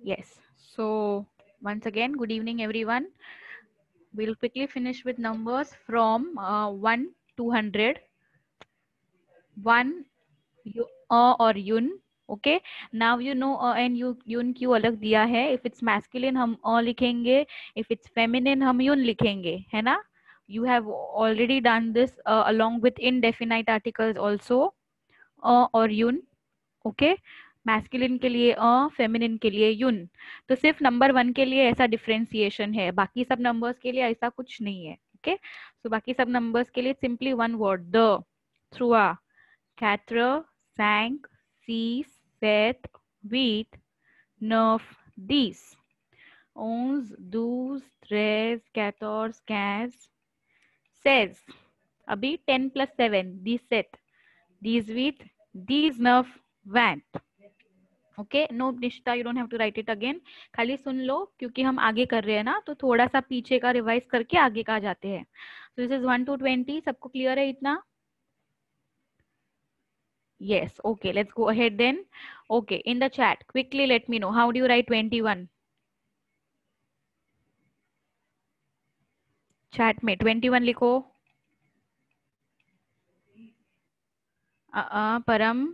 Yes. So once again, good evening, everyone. We'll quickly finish with numbers from 1 to 100. 1 और युन. Okay. Now you know and युन क्यों अलग दिया है. इफ इट्स मैस्कुलिन हम लिखेंगे, इफ इट्स फेमिनिन हम युन लिखेंगे, है ना. You have already done this along with indefinite articles also. और युन. ओके. मैस्कुलिन के लिए फेमिनिन के लिए युन. तो सिर्फ नंबर 1 के लिए ऐसा डिफ्रेंसिएशन है, बाकी सब नंबर्स के लिए ऐसा कुछ नहीं है. ओके. सो बाकी सब नंबर्स के लिए सिंपली वन वर्ड, द, थ्रुआ, quatre, cinq, six, sept, huit, neuf, dix, 11, 12, 13, 14, 15, 16. अभी 10 plus 7, 17, 18, 19, 20. Okay. No Nishita, you don't have to write it again. खाली सुन लो क्योंकि हम आगे कर रहे हैं ना, तो थोड़ा सा पीछे का रिवाइज करके आगे का जाते हैं. So this is 1 to 20. सबको क्लियर है इतना? Yes. Okay. Let's go ahead then. Okay. In the chat, quickly let me know. How do you write 21? Chat में 21 लिखो. परम.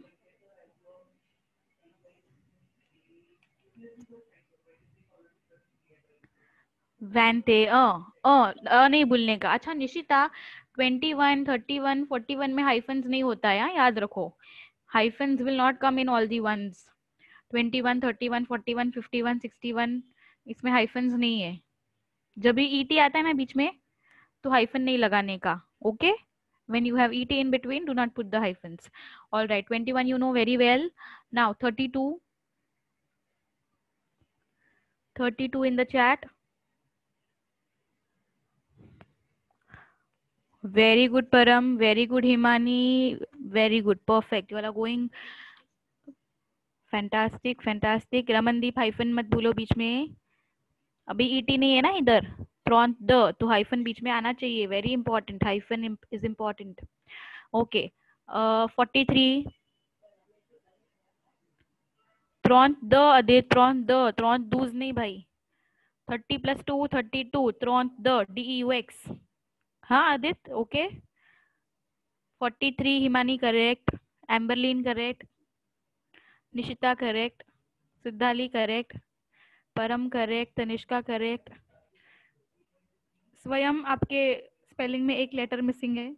वैनते. नहीं भूलने का. अच्छा निशिता, 21, 31, 41 में हाइफन्स नहीं होता है, याद रखो. Hyphens will not come in all the ones. 21, 31, 41, 51, 61 इसमें हाइफन्स नहीं है. जब भी ईटी आता है ना बीच में, तो हाइफन नहीं लगाने का. Okay. When you have et in between, do not put the hyphens. All right. 21 you know very well. Now 32. 32 in the chat. Very good Param. Very good Himani. Very good. Perfect. You all are going fantastic. Fantastic. Ramandeep hyphen मत भूलो बीच में. अभी et नहीं है ना इधर. Prompt the, तो hyphen बीच में आना चाहिए. Very important. Hyphen is important. Okay. 43. Prompt the Adit. Prompt the. Prompt Dooj नहीं भाई. 30 plus 2, 32. Tron the deux. हाँ Aditya. Okay. 43 Himani correct. Amberlyn correct. Nishita correct. Siddhali correct. Param correct. Tanishka correct. Swayam आपके स्पेलिंग में एक लेटर मिसिंग है.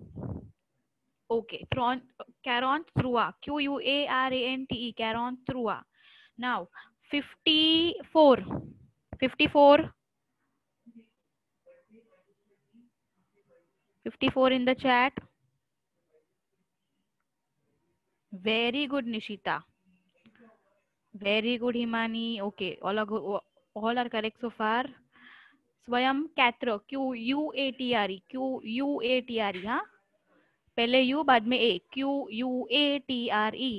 ओके. ट्रॉन. कैरॉन थ्रुआ. QUARANTE. कैरॉन थ्रुआ. Now 54. 54. 54 in the chat. Very good Nishita. Very good Himani. Okay, all are correct so far. स्वयं कैत्र. QUATRE. QUATRE. हाँ, पहले U बाद में A. QUATRE.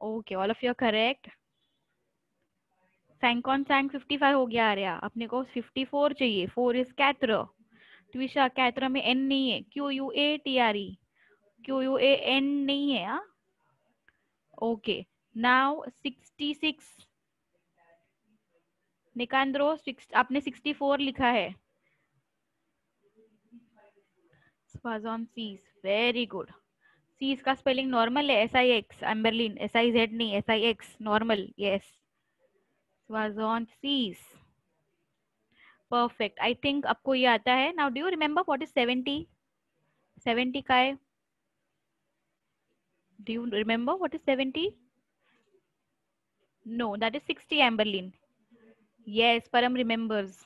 Okay, all of you are correct. सैंकॉन सैंक 55 हो गया. आ रहा अपने को 54 चाहिए. 4 इज कैत्र. ट्विशा कैत्र में N नहीं है. QUATRE. QUAN नहीं है. हाँ. ओके. नाउ 66. निकांद्रो आपने 64 लिखा है. स्वाजॉन सीज. Very good. सीज का स्पेलिंग नॉर्मल है. SIX. एम्बरलिन SIZ नहीं, SIX नॉर्मल. यस. स्वाजॉन सीज. परफेक्ट. आई थिंक आपको ये आता है. Now do you remember what is 70? 70 का है. Do you remember what is 70? No, that is 60 Amberlyn. Yes, Param remembers.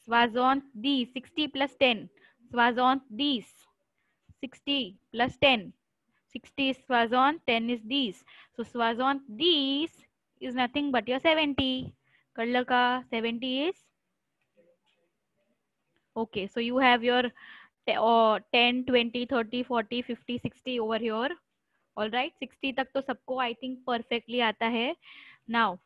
Swazon these. 60 plus 10. Swazon these. 60 plus 10. 60 is Swazon, 10 is these. So Swazon these is nothing but your 70. Karlaka 70 is. Okay, so you have your 10, 20, 30, 40, 50, 60 over here. All right, 60 तक तो सबको I think perfectly आता है. Now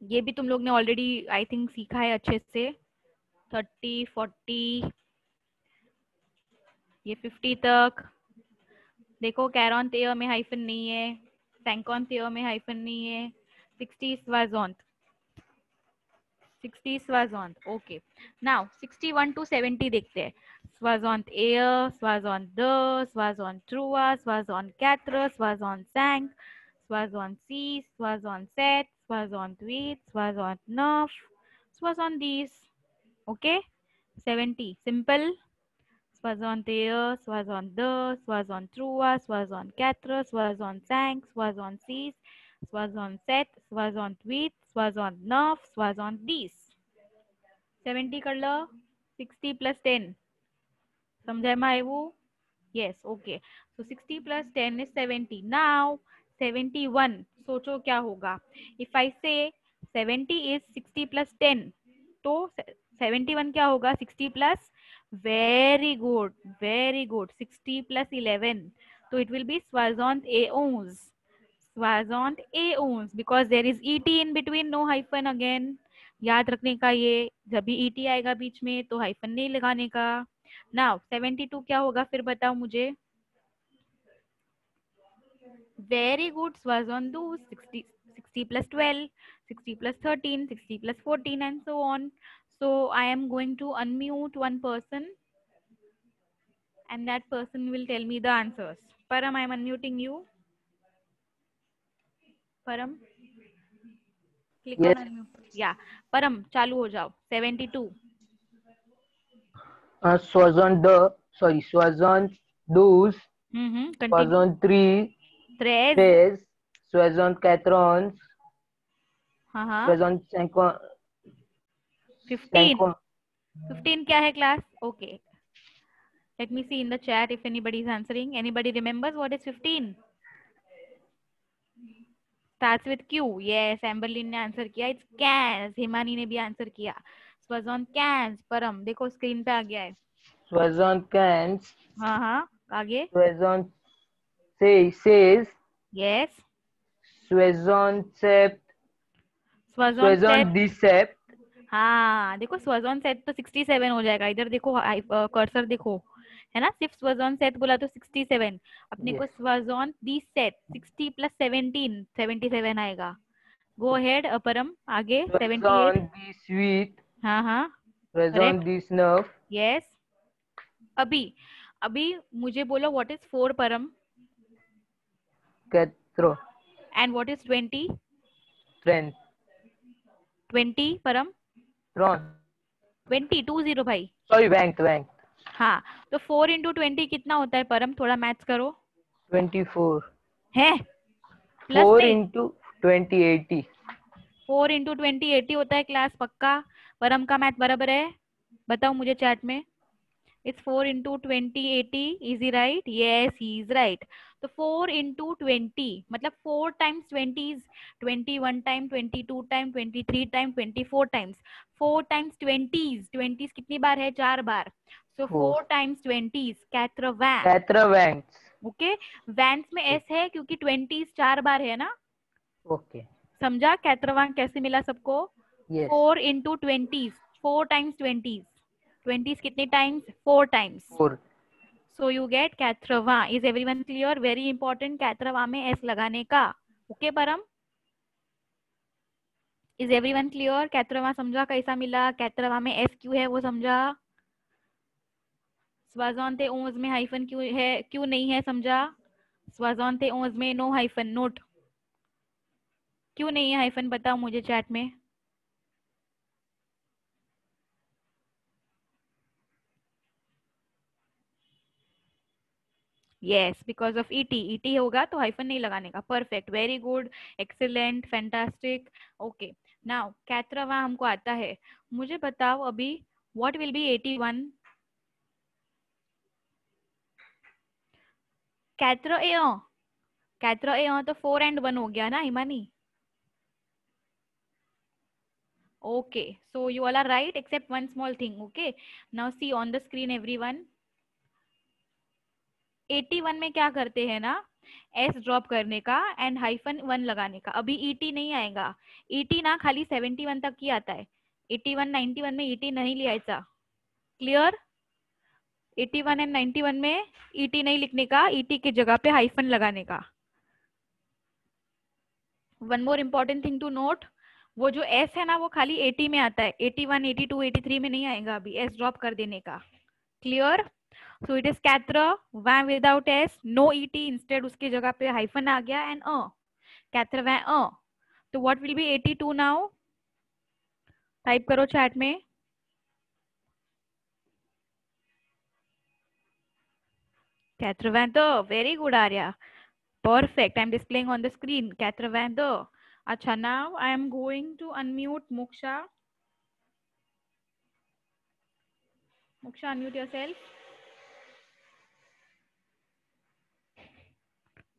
ये भी तुम लोग ने ऑलरेडी आई थिंक सीखा है अच्छे से. 30, 40, ये 50 तक. देखो कैरॉन तेय में हाइफन नहीं है. सैंकॉन तेय में हाइफन नहीं है. 60 Swazont. 60 Swazont. Okay. Now 61 to 70 देखते हैं. Swazont air, Swazont de, Swazont trua, Swazont quatre, Swazont cinq, Swazont six, Swazont sept, Swazont huit, Swazont neuf, Swazont dix. Okay. 70. Simple. Swazont air, Swazont de, Swazont trua, Swazont quatre, Swazont cinq, Swazont six, Swazont sept, Swazont huit, Swazont neuf, Swazont dix. 70 कर लो. 60 plus 10. समझे मैं वो? Yes, okay. So 60 plus 10 is 70. Now 71. सोचो क्या होगा? If I say 70 is 60 plus 10, तो 71 क्या होगा? 60 plus. Very good, very good. 60 plus 11. So it will be Swazont aeons. Swazont aeons because there is et in between, no hyphen again. याद रखने का ये, जब भी et आएगा बीच में तो हाइफन नहीं लगाने का. नाउ 72 क्या होगा फिर बताओ मुझे. Very good. Swazont do 60, 60 plus 12, 60 plus 13, 60 plus 14 and so on. So I am going to unmute one person and that person will tell me the answers. Param, I am unmuting you. Param, click on Yes. unmute. Yeah. Param, चालू हो जाओ. 72. Swazont douze, Continue. Swazont three, 13. treize, Swazont quatre, हाँ हाँ. Swazont cinq, 15. 15 क्या है class? Okay. Let me see in the chat if anybody is answering. Anybody remembers what is 15? Starts with Q. Yes, Amberlyn ने answer किया. It's cans. Himani ने भी answer किया. Swazont cans. परम देखो स्क्रीन पे आ गया है. Swazont quinze, हाँ हाँ. आगे. Swazont seize, Yes. Swazont sept, Swazont Swazont set. dix-sept. हाँ देखो Swazont set तो 67 हो जाएगा. इधर देखो कर्सर देखो है ना. सिर्फ Swazont set बोला तो 67. अपने को Yes. Swazont दी set 60 plus 17 77 आएगा. गो अहेड अपरम. आगे 78. Swazont dix-huit, हाँ हाँ. Swazont correct. dix-neuf, yes. अभी अभी मुझे बोलो व्हाट इज 4 परम quatre, and what is 20. trente, 20 परम. 20 20 भाई. sorry, vingt. हाँ तो 4 इंटू 20 कितना होता है परम? थोड़ा मैथ्स करो. 24. है प्लस 4 नहीं. into 20, 80. 4 इंटू 20 80 होता है क्लास. पक्का? परम का मैथ बराबर है? बताओ मुझे चैट में. It's 4 into 20 80. Is he right? Yes, he is right. So 4 into 20 मतलब 4 times 20 is 21 time, 22 time, 23 time, 24 times. 4 times 20s. 20s कितनी बार है? 4 बार. So 4 times 20s. 80. 80. ओके. वैंस में s है क्योंकि 20s 4 बार है ना. Okay. समझा 80 कैसे मिला सबको? Yes. 4 into 20s. 4 times 20s. 20s कितने times? 4 times. 4. So you get 80. Is everyone clear? Very important 80 में s लगाने का. Okay परम? Is everyone clear? 80 समझा कैसा मिला? 80 में s क्यों है वो समझा? Swazont aeons में हाइफन क्यों है, क्यों नहीं है समझा? Swazont aeons में नो हाइफन. नोट क्यों नहीं है हाइफन? बताओ मुझे चैट में. Yes because of ET. ET होगा तो हाइफन नहीं लगाने का. Perfect. Very good. Excellent. Fantastic. Okay. Now 81 हमको आता है. मुझे बताओ अभी व्हाट विल बी 81. 81 तो 4 and 1 हो गया ना Himani. Okay, so you all are right except one small thing. Okay, now see on the screen everyone. 81 में क्या करते हैं ना, s ड्रॉप करने का एंड हाइफन 1 लगाने का. अभी et नहीं आएगा. et ना खाली 71 तक ही आता है. 81 91 में et नहीं लियाचा. क्लियर? 81 एंड 91 में et नहीं लिखने का. et की जगह पे हाइफन लगाने का. One more important thing to note, वो जो एस है ना वो खाली 80 में आता है, 81, 82, 83 में नहीं आएगा अभी, एस ड्रॉप कर देने का। क्लियर? सो इट इज कैत्र वै without S, no ET, instead उसकी जगह पे हाइफन आ गया एंड कैत्र वै तो what will be 82 now? Type करो चैट में। कैत्र वै very good Arya, perfect. I'm displaying on the screen. Katravanda. Acha, now I am going to unmute Moksha. Moksha, unmute yourself.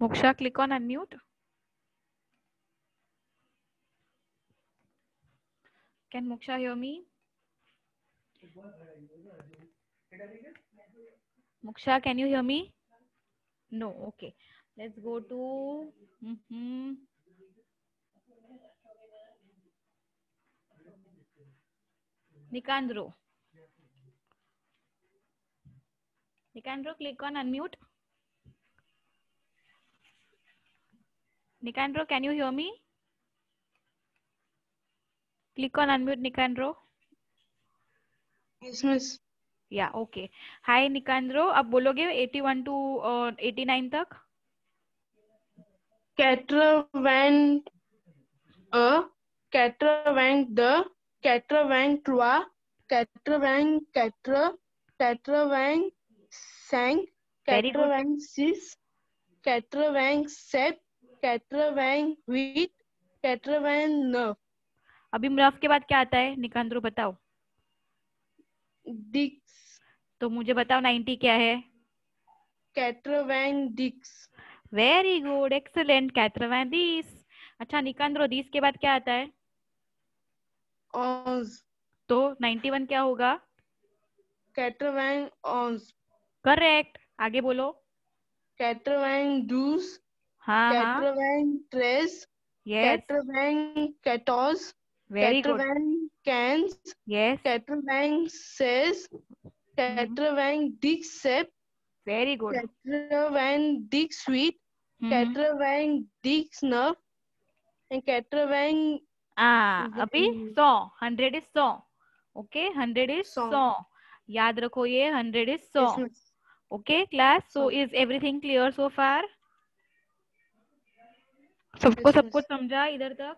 Moksha, click on unmute. Can Moksha hear me? Moksha, can you hear me? No. Okay. Let's go to Nikandro. Nikandro, click on unmute. Nikandro, can you hear me? Click on unmute, Nikandro. Yes, miss. Yeah, okay. Hi, Nikandro. अब बोलोगे 81 to 89 तक? Catra went a, Catra went the, Catra went trois, Catra went quatre, Catra went cinq, Very Catra good. went six, Catra went sept, Catra went huit, Catra went neuf. अभी मरफ के बाद क्या आता है निकांद्रो बताओ? Dix, तो मुझे बताओ 90 क्या है? Catra went dix. Very good, excellent, 90। अच्छा निकांद्रो 20 के बाद क्या आता है? Onze, तो 91 क्या होगा? Catra went onze, करेक्ट, आगे बोलो। Catra went douze, हाँ हाँ, Catra went treize, yes, Catra went quatorze, very good, 95, yes, 96, 97, very good, 98, 99 and 99 अभी 100, 100 इज 100, ओके, 100 इज 100, याद रखो ये 100 is 100, Yes, miss. Okay class. So 100. Is everything clear so far? सबको Yes, सब miss. कुछ समझा इधर तक?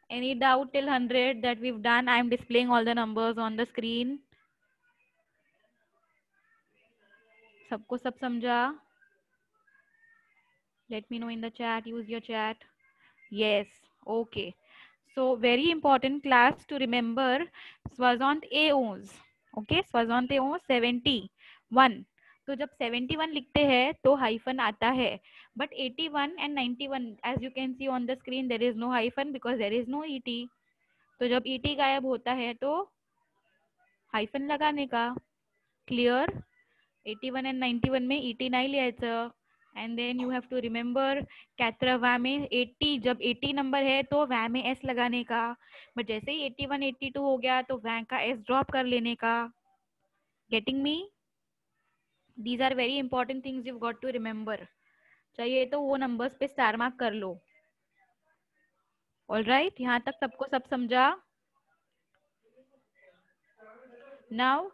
Any doubt till 100 that we've done? I am displaying all the numbers on the screen. सबको सब समझा? Let me know in the chat. Use your chat. Yes. Okay. So very important class to remember. Swazant aons. Okay. Swazant aons 71. तो जब 71 लिखते हैं तो hyphen आता है, but 81 and 91 as you can see on the screen there is no hyphen because there is no et. तो जब et गायब होता है तो हाइफन लगाने का। क्लियर? 81 and 91 में et नाही लिहायचं, and then you have to remember कैत्र वै में 80, जब 80 नंबर है तो वै में एस लगाने का, बट जैसे ही 81 82 हो गया तो वै का एस ड्रॉप कर लेने का। Getting me? These are very important things you got to remember. चाहिए तो वो नंबर्स पे स्टार मार्क कर लो। ऑलराइट, यहाँ तक सबको सब समझा? Now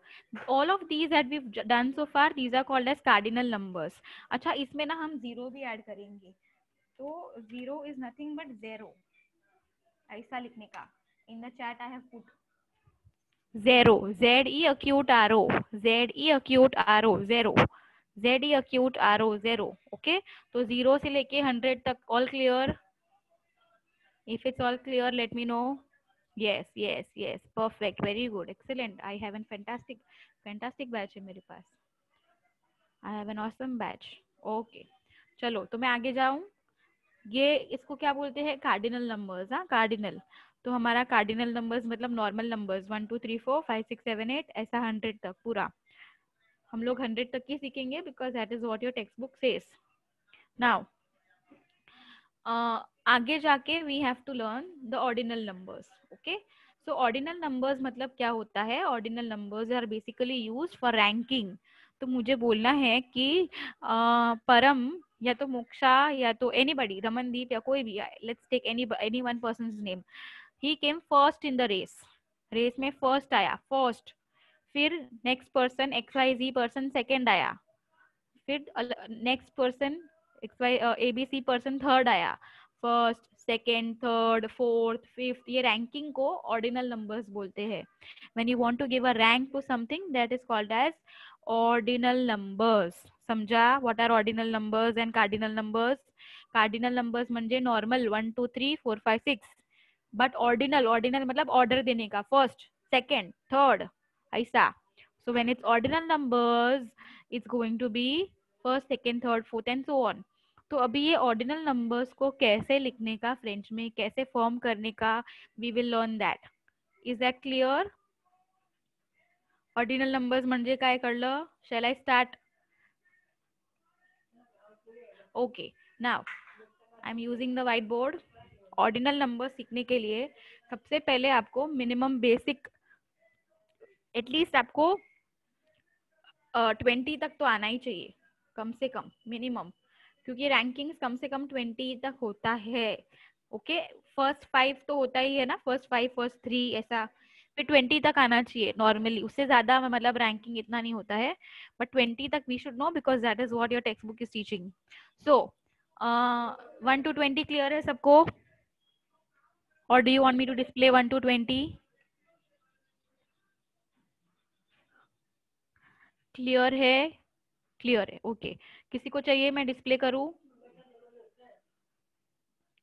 all of these that we've done so far, these are called as cardinal numbers. अच्छा, इसमें ना हम जीरो भी ऐड करेंगे, तो जीरो इज नथिंग बट जेरो, ऐसा लिखने का। इन the chat I have put zero, ZE acute arrow, ZE acute arrow, zero, ZE acute arrow, zero, okay. तो जीरो से लेके 100 तक all clear? If it's all clear, let me know. Yes, yes, yes, perfect, very good, excellent. I have a fantastic batch है मेरे पास। I have an awesome batch. Okay, चलो तो मैं आगे जाऊं। ये इसको क्या बोलते हैं? Cardinal numbers. हाँ, कार्डिनल। तो हमारा कार्डिनल नंबर्स मतलब नॉर्मल नंबर्स 1 2 3 4 5 6 7 8 ऐसा 100 तक पूरा हम लोग 100 तक ही सीखेंगे because that is what your text book says. Now आगे जाके we have to learn the ordinal numbers. Okay, so ordinal numbers मतलब क्या होता है? Ordinal numbers are basically used for ranking. तो मुझे बोलना है कि परम या तो मोक्षा या तो एनीबडी, रमनदीप या कोई भी, let's take any one person's name. He came first in the race, race में फर्स्ट आया, फर्स्ट। फिर next person XYZ person second आया, फिर next person ABC person third आया, first second third fourth fifth. ये रैंकिंग को ordinal numbers बोलते हैं। When you want to give a rank to something that is called as ordinal numbers. समझा? What are ordinal numbers and cardinal numbers? Cardinal numbers म्हणजे normal 1 2 3 4 5 6, but ordinal, ordinal मतलब order देने का, first second third ऐसा। So when it's ordinal numbers it's going to be first second third fourth and so on. तो अभी ये ordinal numbers को कैसे लिखने का, फ्रेंच में कैसे फॉर्म करने का, we will learn that. Is that clear? Ordinal numbers म्हणजे काय कळलं? Shall I start? Okay, now I am using the whiteboard. Ordinal number सीखने के लिए सबसे पहले आपको मिनिमम बेसिक एटलीस्ट आपको 20 तक तो आना ही चाहिए, कम से कम मिनिमम, क्योंकि रैंकिंग्स कम से कम 20 तक होता है। ओके, फर्स्ट 5 तो होता ही है ना, फर्स्ट 5 फर्स्ट 3 ऐसा, फिर 20 तक आना चाहिए नॉर्मली, उससे ज्यादा मतलब रैंकिंग इतना नहीं होता है, बट 20 तक we should know because that is what your text book is teaching. So 1 to 20 clear है सबको, और do you want me to display 1 to 20? Clear है? क्लियर है, ओके। किसी को चाहिए मैं डिस्प्ले करूं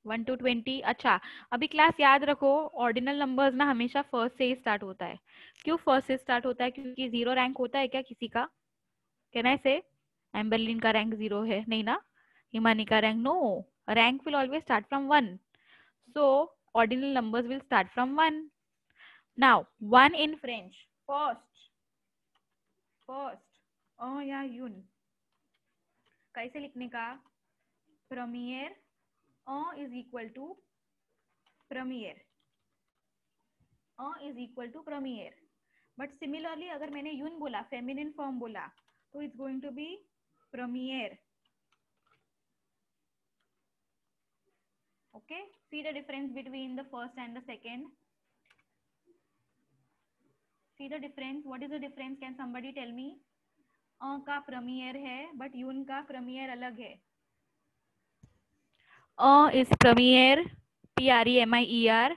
1 to 20? अच्छा, अभी क्लास याद रखो, ऑर्डिनल नंबर्स ना हमेशा फर्स्ट से ही स्टार्ट होता है। क्यों फर्स्ट से स्टार्ट होता है? क्योंकि 0 रैंक होता है क्या किसी का? कैन आई से एम्बरलिन का रैंक 0 है? नहीं ना। हिमानी का rank? No, rank will always start from 1, so ordinal numbers will start from 1। Now 1 in French, first, first या यून, कैसे लिखने का? प्रीमियर इज इक्वल टू प्रीमियर, इज इक्वल टू प्रीमियर। बट सिमिलरली अगर मैंने यून बोला, फेमिनिन फॉर्म बोला, तो इट्स गोइंग टू बी प्रीमियर। Okay, see the difference between the first and the second. See the difference, what is the difference? Can somebody tell me? का प्रीमियर है बट यून का प्रीमियर अलग है। इज प्रीमियर PREMIER,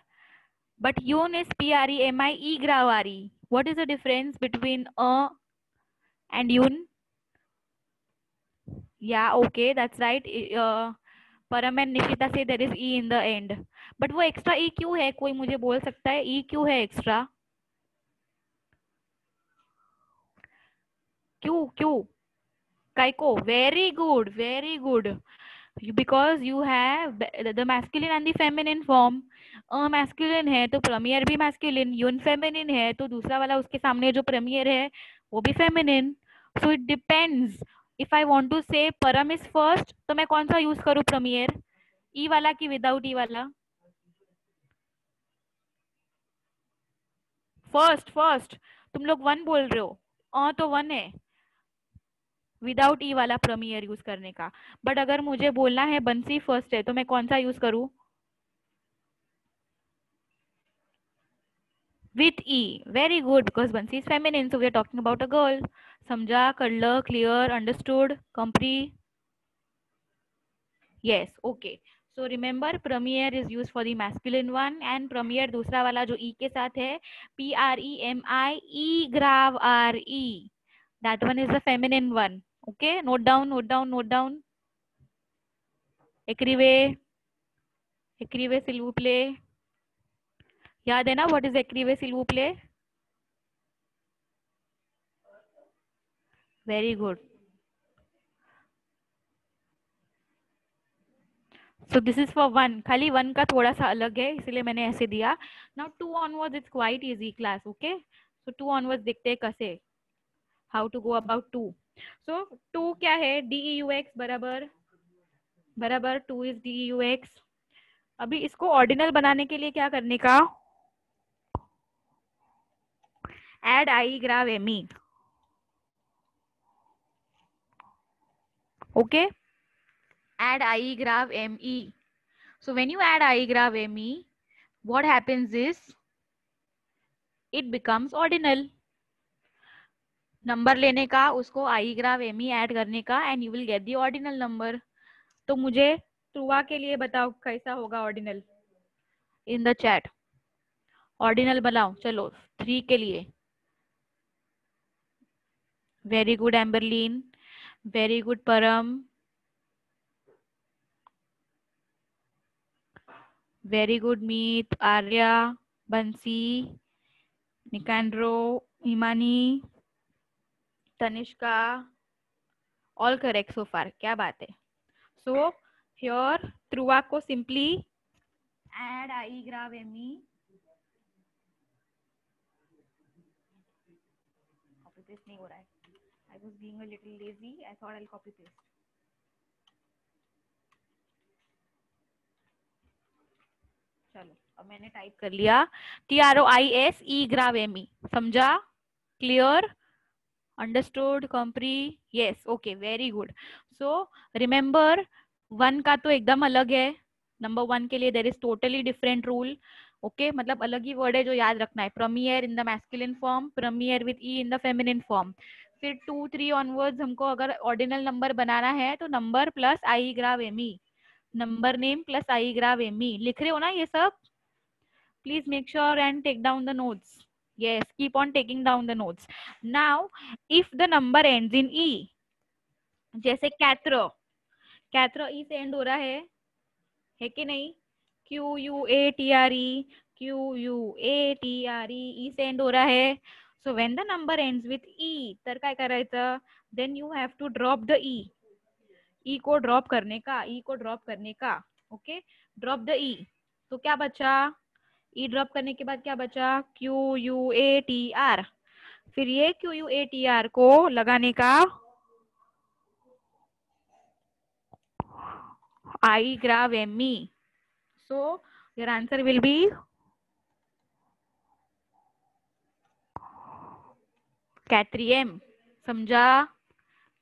but yun is PREMIE gravari. What is the difference between and yun? Yeah, okay, that's right. Param and Nikita say there is E in the end. But वो extra E क्यों है? कोई मुझे बोल सकता है E क्यों है extra? क्यों क्यों? काइको? Very good, very good. Because you have the masculine and the feminine form. Masculine है तो प्रीमियर भी मैस्कुलिन, यून फेमिनिन है तो दूसरा वाला उसके सामने जो प्रीमियर है वो भी feminine. So it depends, if I want to say परम इज फर्स्ट तो मैं कौन सा यूज करूँ प्रीमियर, ई वाला कि विदाउट ई वाला? फर्स्ट, फर्स्ट तुम लोग 1 बोल रहे हो, तो 1 है विदाउट ई वाला प्रीमियर यूज करने का। बट अगर मुझे बोलना है बंसी फर्स्ट है तो मैं कौन सा यूज करूँ? With E. Very good, because Bansi is feminine, so we are talking about a girl. Samjha, Kadla, clear, understood, compre? Yes, okay. So remember, premier is used for the masculine one, and premier दूसरा वाला जो E के साथ है, PREMIE grav RE. That one is the feminine one. Okay, note down, note down, note down. Écrivez, écrivez s'il vous plaît. याद है ना what is écrivez s'il vous plaît? Very good. So this is for 1, खाली 1 का थोड़ा सा अलग है इसलिए मैंने ऐसे दिया। Now 2 onwards it's quite easy class, okay? So 2 onwards देखते हैं कैसे, how to go about 2. So 2 क्या है? DEUX बराबर बराबर 2 is DEUX। अभी इसको ऑर्डिनल बनाने के लिए क्या करने का? Add I grav ME, okay? add I graph ME. So when you add I graph ME, what happens is it becomes ordinal. Number लेने का, उसको आई ग्राफ एमी ऐड करने का, and you will get the ordinal number. तो मुझे ट्रुआ के लिए बताओ कैसा होगा ordinal in the chat. Ordinal बनाओ चलो 3 के लिए. Very good Amberlyn, very good Param, very good Meet, Arya, Bansi, Nicandro, Himani, Tanishka, all correct so far. क्या बात है. सो हियर ट्रुआ को सिंपली ऐड आई ग्राफ एमी. कॉपी पेस्ट नहीं हो रहा है. I was being a little lazy. I thought I'll copy paste. चलो अब मैंने टाइप कर लिया TROISE ग्राफ एमी. समझा? क्लियर? अंडरस्टूड? कॉम्प्री? Yes. Okay, very good. So remember 1 का तो एकदम अलग है. नंबर 1 के लिए there is totally different rule. Okay, मतलब अलग ही वर्ड है जो याद रखना है. प्रीमियर इन द मैस्कुलिन फॉर्म, प्रीमियर with E in the feminine form. फिर 2, 3 ऑनवर्ड्स हमको अगर ऑर्डिनल नंबर बनाना है तो number plus I graph M E, number name plus I graph M E. लिख रहे हो ना ये सब? Please make sure and take down the notes. yes, keep on taking down the notes. now if the number ends in e, जैसे कैथ्रो, कैथ्रो ई से and हो रहा है कि नहीं? QUATRE, QUATRE, ई से एंड हो रहा है. So when the number ends with E तर काय करायचं? Then you have to drop the E. E को ड्रॉप करने का, ई को ड्रॉप करने का. Okay, drop the E. तो क्या बचा? ई ड्रॉप करने के बाद क्या बचा? QUATR. फिर ये QUATR को लगाने का आई ग्राफ एमी. So your answer will be कैथ्रियम. समझा?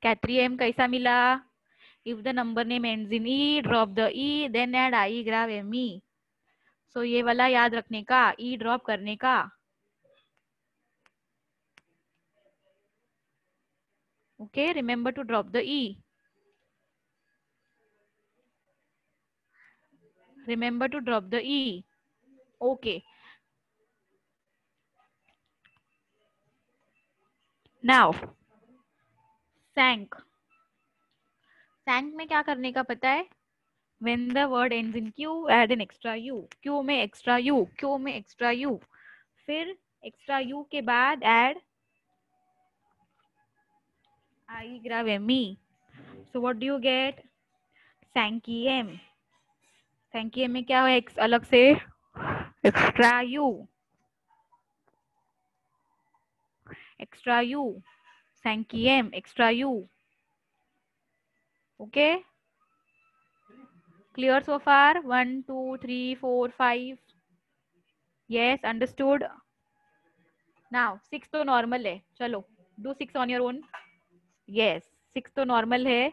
कैथ्रियम कैसा मिला? If the number name ends in E, drop the E, then add I graph एमी. सो ये वाला याद रखने का, ई ड्रॉप करने का. Okay, remember to drop the E. Remember to drop the E. Okay. Now, sank. Sank में क्या करने का पता है? When the word ends in Q, add an extra U. Q में extra U, Q में extra U. फिर extra U के बाद add I graph ME. So what do you get? Sankiem. Sankiem में क्या है अलग से? Extra U. Extra U. Sankiem, extra U. Okay. Clear so far? 1, 2, 3, 4, 5. Yes, understood. Now 6 तो normal है. चलो do 6 on your own. Yes, 6 तो normal है.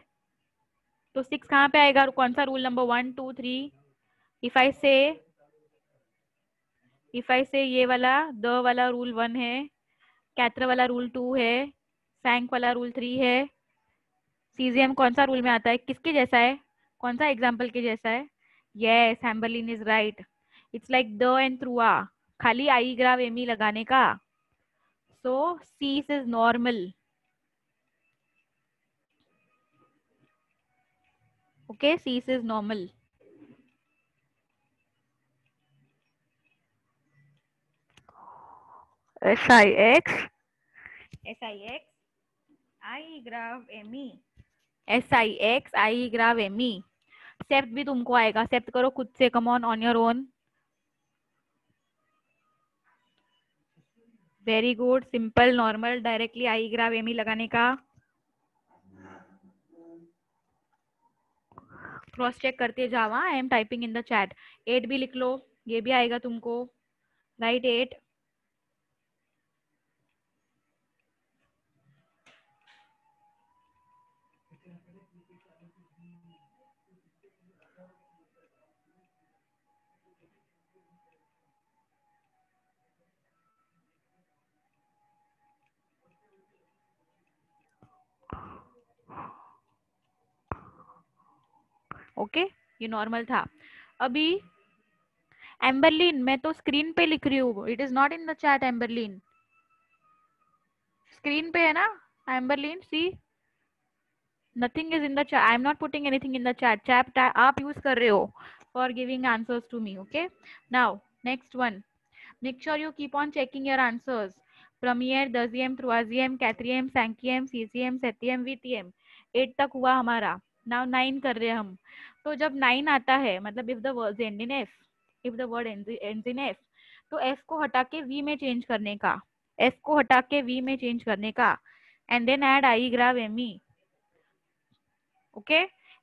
तो 6 कहाँ पे आएगा? कौन सा rule? Number 1, 2, 3. If I say ये वाला द वाला रूल 1 है, कैथ्र वाला रूल 2 है, सैंक वाला रूल 3 है. सीजीएम कौन सा रूल में आता है? किसके जैसा है? कौन सा एग्जाम्पल के जैसा है? Yes, Amberlyn is right. It's like the end थ्रुआ, खाली आई ग्राफ एमी लगाने का. सो सीस इज नॉर्मल. ओके, सीस इज नॉर्मल. SIX आई ग्राफ एमी. SIX आई ग्राफ एमी. सेप्ट भी तुमको आएगा. सेप्ट करो खुद से. Come on your own. Very good. Simple normal directly आई ग्राफ एमी लगाने का. क्रॉस चेक करते जाओ. I am typing in the chat. 8 भी लिख लो, ये भी आएगा तुमको. राइट 8. ओके ये नॉर्मल था। अभी एम्बरलिन, मैं तो स्क्रीन पे लिख रही हूँ, it is not in the chat. Amberlyn screen पे है ना? Amberlyn see, nothing is in the chat. I am not putting anything in the chat आप यूज कर रहे हो for giving answers to me. Okay, now next one, make sure you keep on checking your answers. Premiere, deuxième, troisième, quatrième, cinquième, sixième, septième, huitième, 8 तक हुआ हमारा। now 9 कर रहे हैं हम। तो जब 9 आता है, मतलब if the words end in f, if the word ends in f, तो f को हटा के v में चेंज करने का, f को हटा के v में चेंज करने का, and then add I graph M E. Okay,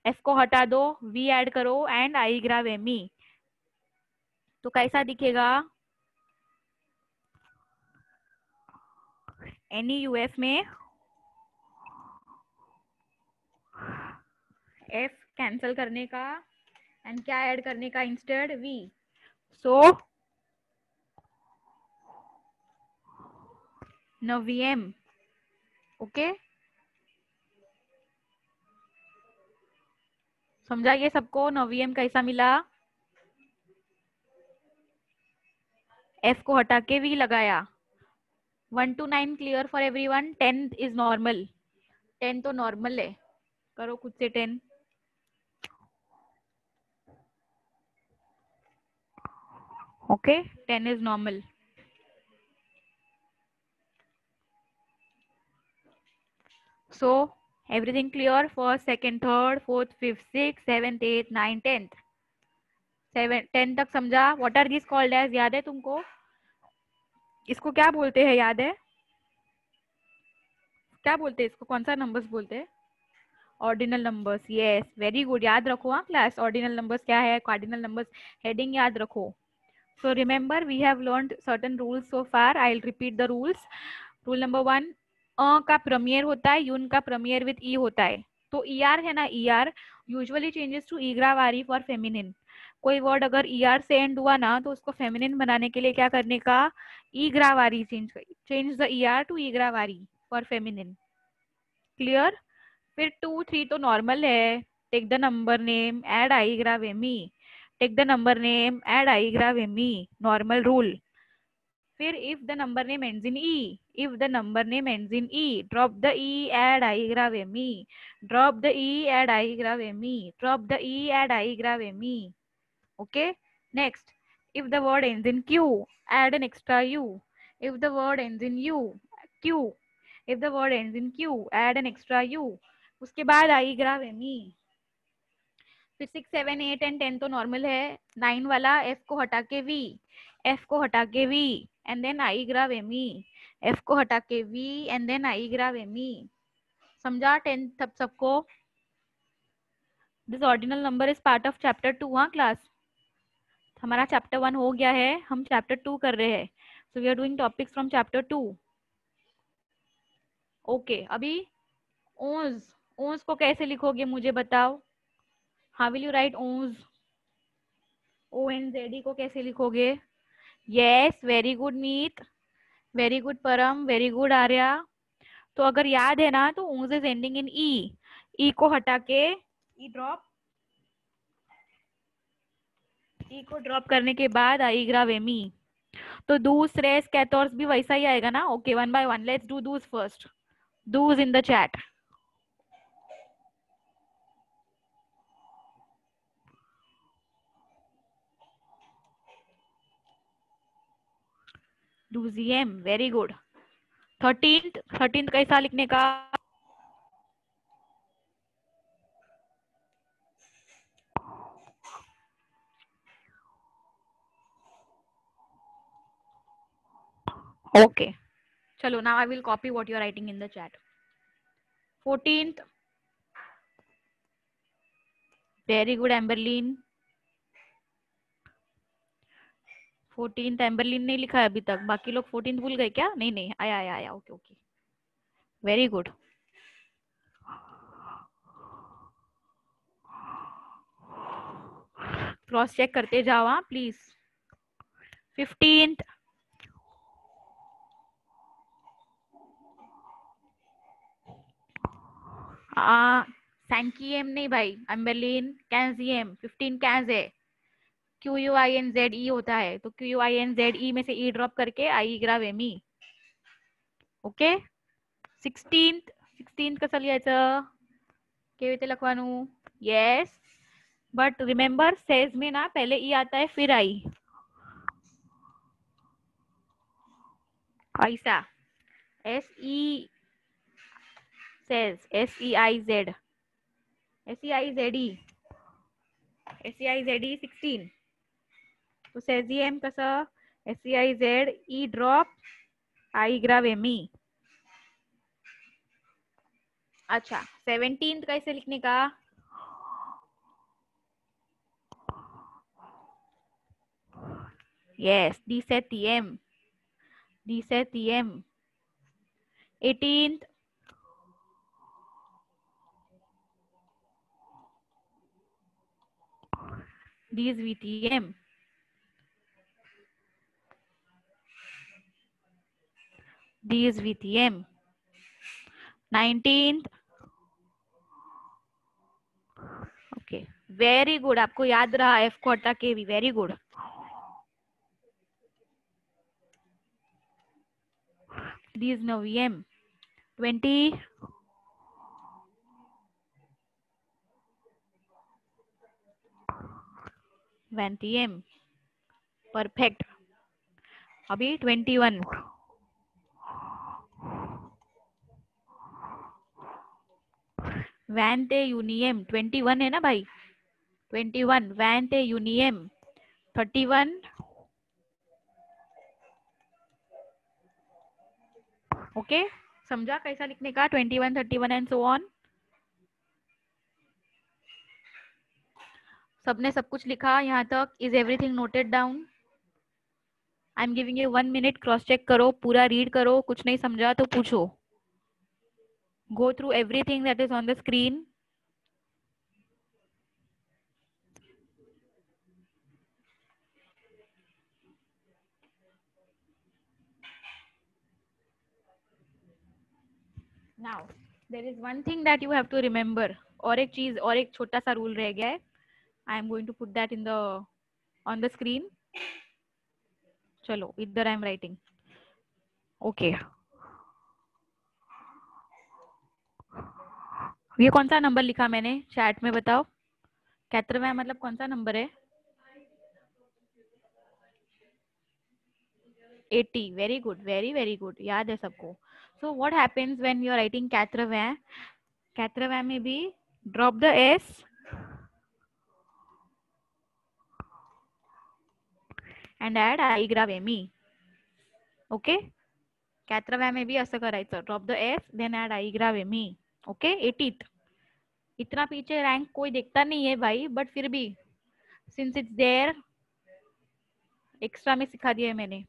F को हटा दो, वी ऐड करो and I graph M E, तो कैसा दिखेगा? एन यू एफ में एफ कैंसल करने का एंड क्या ऐड करने का इंस्टेड? वी। सो नवीएम। ओके, समझा ये सबको? नवीएम कैसा मिला? एफ को हटा के वी लगाया। 1 to 9 clear for everyone? 10 is normal, 10 तो नॉर्मल है, करो खुद से 10। Okay, 10 is normal. So everything clear? First, second, third, fourth, fifth, sixth, seventh, eighth, ninth, 10th। 10 तक समझा? What are these called as? याद है तुमको? इसको क्या बोलते हैं? याद है क्या बोलते हैं इसको? कौन सा नंबर्स बोलते हैं? Ordinal numbers. Yes, very good, याद रखो हाँ क्लास। ऑर्डिनल नंबर्स क्या है? Cardinal numbers. हेडिंग याद रखो। So remember we have learned certain rules so far. I'll repeat the rules. Rule number 1, अ का प्रीमियर होता है, यून का प्रीमियर विथ ई होता है। तो ई आर है ना, E R usually changes to ईग्रावारी फॉर फेमिनिन। कोई वर्ड अगर ई आर से एंड हुआ ना, तो उसको फेमिनिन बनाने के लिए क्या करने का? ईग्रावारी change the E R to ईग्रावारी फॉर फेमिनिन। क्लियर? फिर 2, 3 तो नॉर्मल है। Take the number name, add आई ग्राफ एम ई। Take the number name, add I graph me, normal rule. फिर if the number name ends in e, if the number name ends in e, drop the e, add I graph me, drop the e, add I graph me, drop the e, add I graph me. Okay, next, if the word ends in q, add an extra u. If the word ends in q, if the word ends in q, add an extra u. उसके बाद I graph me। फिर 6, 7, 8 and 10 तो normal है। 9 वाला F को हटा के we, F को हटा के V and then I graph M E, F को हटा के V and then I graph M E. समझा 10 तब सबको? This ordinal number is part of chapter 2 हाँ क्लास। हमारा चैप्टर 1 हो गया है, हम चैप्टर 2 कर रहे हैं। So we are doing topics from chapter 2। Okay, अभी ओंज, ओंज को कैसे लिखोगे मुझे बताओ? हाउ विल यू राइट ओंज? ओ एन जेड ई को कैसे लिखोगे? Yes, very good Meet, very good Param, very good Arya. तो अगर याद है ना, तो ऊज is ending in E, E को हटा के ई ड्रॉप, ई को ड्रॉप करने के बाद आई ग्राफ एम ई। तो दूस रेस कैथोर्स भी वैसा ही आएगा ना। Okay, one by one, let's do दूस फर्स्ट। दूस इन द चैट। डूजीएम, वेरी गुड। 13th कैसा लिखने का? ओके, चलो now I will copy what you are writing in the chat. 14th, very good एम्बरलिन। 14th एम्बरलिन नहीं लिखा है अभी तक, बाकी लोग 14th भूल गए क्या? नहीं नहीं, आया आया आया। Okay okay, very good. Cross check करते जाओ हाँ प्लीज। 15th, सैंकियम नहीं भाई, अम्बेलिन कैंजियम 15 कैंज है, QUINZE होता है, तो QUINZE में से ई ड्रॉप करके I graph Amy. Okay. 16th कसं लिहायचं, केवी ते लखवानू. येस, बट रिमेंबर सेज में ना पहले ई आता है फिर आई. ऐसा SE says SEIZ SEIZE 16. तो सेजियम कसं SEIZ E drop I graph M E. अच्छा 17th कैसे लिखने का, yes DCEM 18th DSVTM 19th. Okay very good, आपको याद रहा F को हटा के भी, very good. These now VM 20 VANTM perfect. अभी 21 वैंटे यूनियम 21 है ना भाई, 21 वैंटे यूनियम 31. ओके समझा कैसा लिखने का, 21 31 एंड सो ऑन. सबने सब कुछ लिखा यहाँ तक, is everything noted down. I am giving you 1 minute, cross check करो, पूरा रीड करो, कुछ नहीं समझा तो पूछो. Go through everything that is on the screen. Now there is one thing that you have to remember. और एक चीज, और एक छोटा सा रूल रह गया है. I am going to put that in the on the screen. चलो इधर आई एम राइटिंग. ओके ये कौन सा नंबर लिखा मैंने चैट में बताओ, 81 मतलब कौन सा नंबर है, 80. वेरी गुड, वेरी गुड, याद है सबको. So what happens when you are writing 81 में भी drop the S and add I graph ME. Okay 81 में भी असं करायचं, drop the S then add I graph ME. Okay 80th. इतना पीछे रैंक कोई देखता नहीं है भाई, बट फिर भी सिंस इट्स देयर, एक्स्ट्रा में सिखा दिया है मैंने.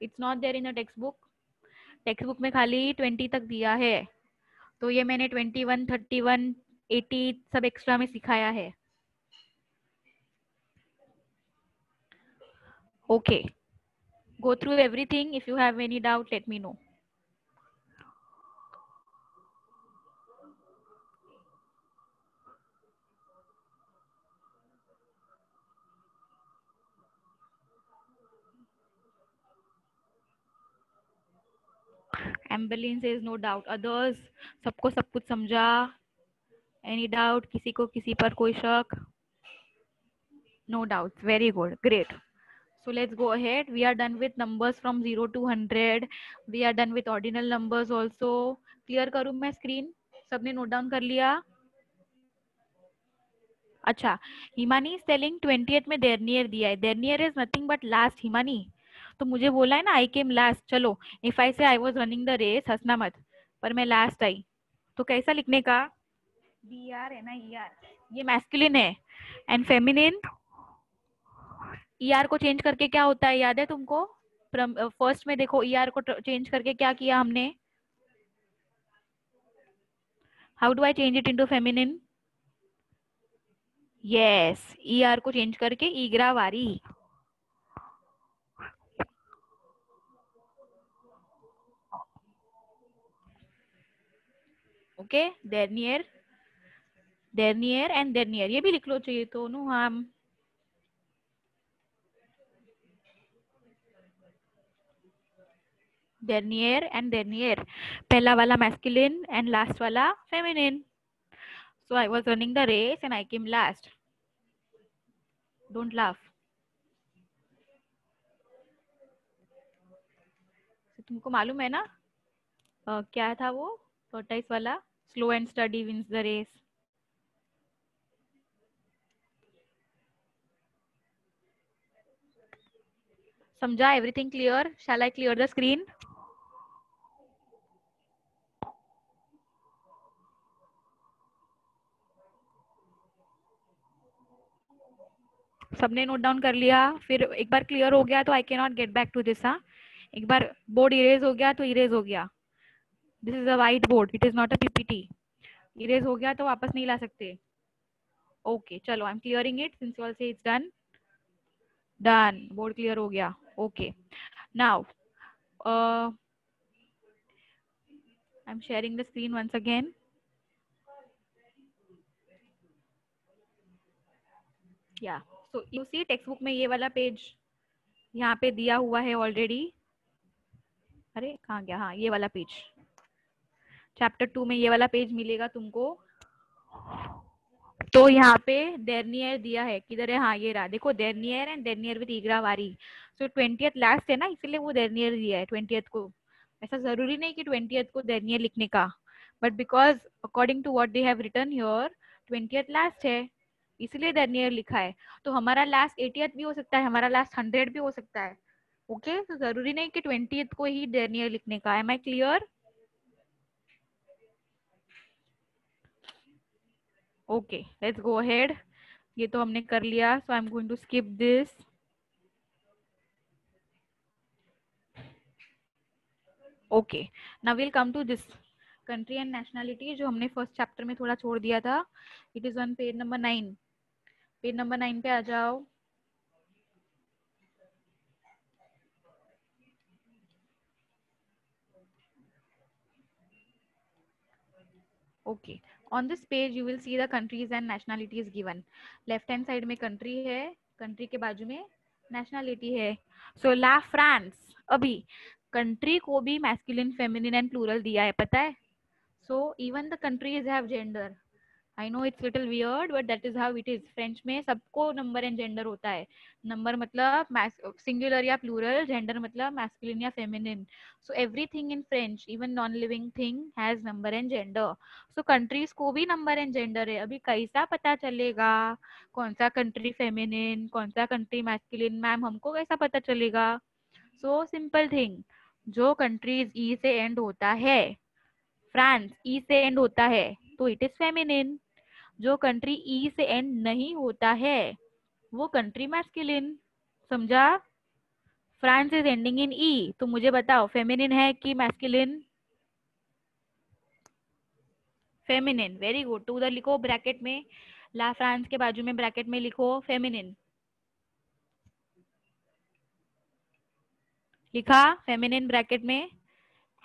It's not there in the text book में खाली 20 तक दिया है, तो ये मैंने 21 31 80 सब एक्स्ट्रा में सिखाया है. Okay go through everything. If you have any doubt, let me know. Amberlin says no doubt. Others सबको सब कुछ समझा. Any doubt? किसी को किसी पर कोई शक? No doubts. Very good. Great. So let's go ahead. We are done with numbers from 0 to 100. We are done with ordinal numbers also. Clear करूँ मैं screen? सबने note down कर लिया? अच्छा हिमानी इज टेलिंग 20th में देरनियर दिया है. देरनियर is nothing but last. Himani तो मुझे बोला है ना आई केम लास्ट. चलो if I say I was running the race, हंसना मत, पर मैं लास्ट आई, तो कैसा लिखने का, BR है ना, ER ये मैस्कुलिन है एंड फेमिनिन. ER को चेंज करके क्या होता है याद है तुमको, फर्स्ट में देखो ER को चेंज करके क्या किया हमने, how do I change it into feminine. Yes ER को चेंज करके ईग्रा वारी. ओके देरनियर डेर्नियर एंड डेर्नियर, ये भी लिख लो चाहिए तो नो हार्म। डेर्नियर एंड डेर्नियर, पहला वाला मैस्कुलिन एंड लास्ट वाला feminine. So I was running the race and I came last. Don't laugh. तुमको मालूम है ना क्या था वो tortoise वाला, slow and steady wins the race. समझा? Everything clear? Shall I clear the screen? सबने नोट डाउन कर लिया? फिर एक बार क्लियर हो गया तो I can not get back to this. हाँ, एक बार बोर्ड इरेज हो गया तो इरेज हो गया। This is a white board, it is not a PPT. Erase हो गया तो वापस नहीं ला सकते। ओके चलो, I am clearing it since you all say it's done. Done, board clear हो गया। Okay, now I am sharing the screen once again. Yeah so you see text book में ये वाला पेज यहाँ पे दिया हुआ है ऑलरेडी। अरे कहाँ गया? हाँ, ये वाला पेज, चैप्टर 2 में ये वाला पेज मिलेगा तुमको। तो यहाँ पे डेर्नियर दिया है, किधर है? हाँ ये रहा, देखो डेर्नियर एंड डेर्नियर विद इग्रावारी। सो 20th लास्ट है ना, इसलिए वो डेर्नियर दिया है 20th को। ऐसा जरूरी नहीं कि 20th को डेर्नियर लिखने का, but because according to what they have written here 20th last है, इसलिए डेर्नियर लिखा है। तो हमारा लास्ट 80th भी हो सकता है, हमारा लास्ट 100 भी हो सकता है। ओके, तो जरूरी नहीं कि 20th को ही डेर्नियर लिखने का। Am I clear? Okay, let's go ahead. ये तो हमने कर लिया, so I am going to skip this. Okay, now will come to this country and nationality, जो हमने फर्स्ट चैप्टर में थोड़ा छोड़ दिया था। It is on page number 9। Page number 9 पे आ जाओ। Okay, on this page you will see the countries and nationalities given. Left hand side में कंट्री है, कंट्री के बाजू में नेशनैलिटी है। सो ला फ्रांस, अभी कंट्री को भी मैस्कुलिन, फेमिनिन एंड प्लूरल दिया है, पता है? So even the countries have gender. I know it's little weird but that is how it is. French में सबको नंबर एंड जेंडर होता है। नंबर मतलब सिंगुलर या प्लूरल, जेंडर मतलब मैस्कुलिन या feminine. So everything in French, even non living thing has number and gender. So countries को भी नंबर एंड जेंडर है। अभी कैसा पता चलेगा कौन सा कंट्री फेमिनिन, कौन सा कंट्री मैस्कुलिन? मैम हमको कैसा पता चलेगा? सो सिंपल थिंग, जो कंट्रीज ई से एंड होता है, फ्रांस ई से एंड होता है तो इट इज फेमिनिन। जो कंट्री ई से एंड नहीं होता है वो कंट्री मैस्कुलिन। समझा? फ्रांस इज एंडिंग इन ई, तो मुझे बताओ फेमिनिन है कि मैस्कुलिन? Feminine, very good. तो उधर लिखो ब्रैकेट में, ला फ्रांस के बाजू में ब्रैकेट में लिखो फेमिनिन। लिखा फेमिनिन ब्रैकेट में।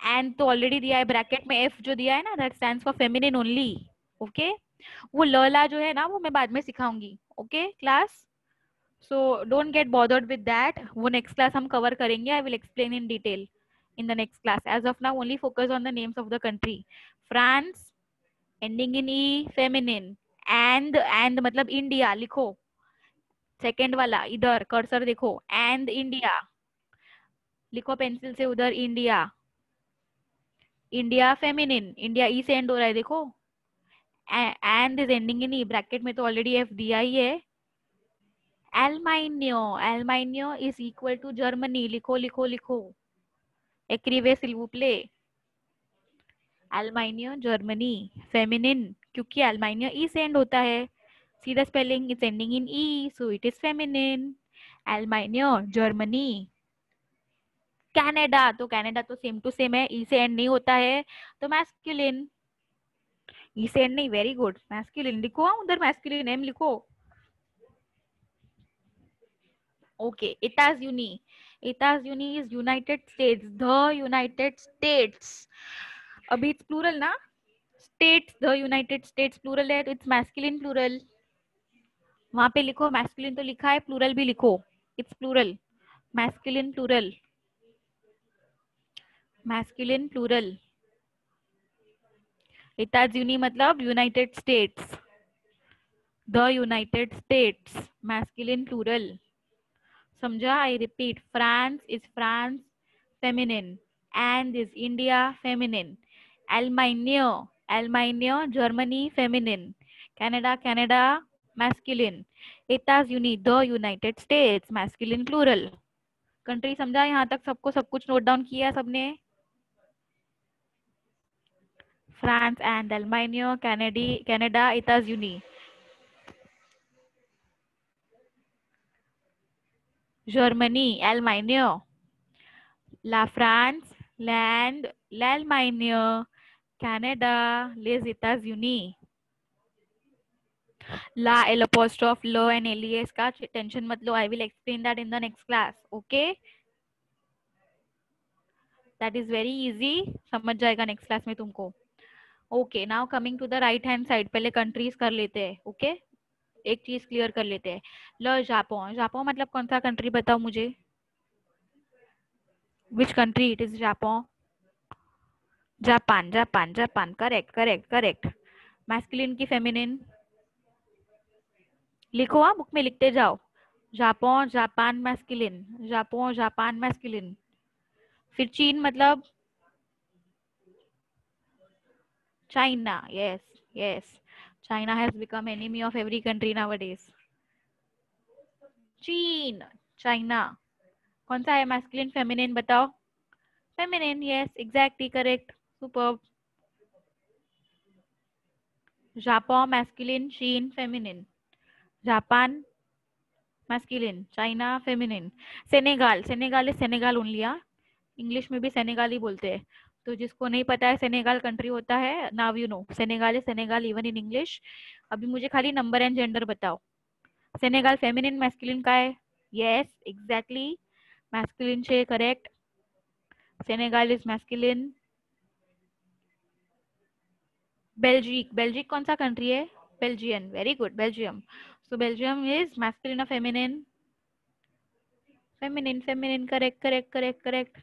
एंड तो ऑलरेडी दिया है ब्रैकेट में, एफ जो दिया है ना that stands for feminine only. Okay, वो लला जो है ना वो मैं बाद में सिखाऊंगी। Okay class, so don't get bothered with that, वो next class हम cover करेंगे। I will explain in detail in the next class. As of now only focus on the names of the country. France ending in e, feminine, and मतलब India लिखो, second वाला इधर cursor देखो, and India लिखो pencil से उधर, India. India feminine, India ई से and हो रहा है देखो, and is ending in E, bracket में तो ऑलरेडी एफ दिया ही है। एलमाइन्यो, एलमाइन्यो इज इक्वल टू जर्मनी, लिखो लिखो लिखो, एक्रीवे सिल्वुप्ले। एलमाइन्यो जर्मनी, फेमिनिन, क्योंकि एलमाइन्यो ई से एंड होता है। See the spelling, it's ending in E, so it is feminine. एलमाइन्यो जर्मनी। कनाडा, तो कनाडा तो सेम टू सेम है, ई से एंड नहीं होता है तो मैस्कुलिन। ई से एंड नहीं, वेरी गुड, मैस्कुलिन लिखो। उधर मैस्कुलिन एम लिखो। ओके, इताज यूनी, इताज यूनी is United States, the United States. अभी इट्स प्लूरल ना, States, the United States plural है तो इट्स मैस्कुलिन प्लूरल. वहां पे लिखो मैस्कुलिन तो लिखा है, प्लूरल भी लिखो, it's plural, masculine plural, masculine plural. इटाज यूनी मतलब United States, the United States, masculine plural. समझा? I repeat, France is France feminine, and is India feminine, एलमाइनिया, एलमाइनिया Germany feminine, Canada, Canada masculine, इटाज यूनी the United States masculine plural. Country समझा? यहाँ तक सबको सब कुछ नोट डाउन किया सबने? फ्रांस एंड एलमाइनिया, कनाडा, इटाज यूनी, Germany, Allemagne, La France, Land, l'Allemagne, Canada, les États-Unis. La L apostrophe, L and LES का टेंशन मत लो. I will explain that in the next class. Okay? That is very easy. समझ जाएगा next class में तुमको. Okay, now coming to the right hand side. पहले countries कर लेते हैं. Okay? एक चीज क्लियर कर लेते हैं. लो जापान, जापान मतलब कौन सा कंट्री बताओ मुझे? Which country it is Japan? Japan, Japan, Japan. Correct, correct, correct. Masculine की फेमिनिन लिखो, हाँ बुक में लिखते जाओ. Japan, Japan masculine, Japan, Japan masculine. फिर चीन मतलब China. Yes, yes. China has become enemy of every country nowadays. चीन, चाइना. कौन सा है मैस्कुलिन फेमिनिन बताओ? Feminine, yes, exactly correct. Superb. Japan masculine, चीन feminine, Japan masculine, China feminine. Senegal, Senegal is Senegal only. English में भी Senegal ही बोलते हैं. तो जिसको नहीं पता है सेनेगाल कंट्री होता है, now you know, Senegal is Senegal even in English. अभी मुझे खाली नंबर एंड जेंडर बताओ. सेनेगाल फेमिनिन मैस्कुलिन का है? यस, एग्जैक्टली, मैस्कुलिन छे, करेक्ट. Senegal is masculine. बेल्जिक, बेल्जिक कौन सा कंट्री है? Belgian, very good, Belgium. So Belgium is masculine और feminine? Feminine, feminine, correct, correct, correct, correct.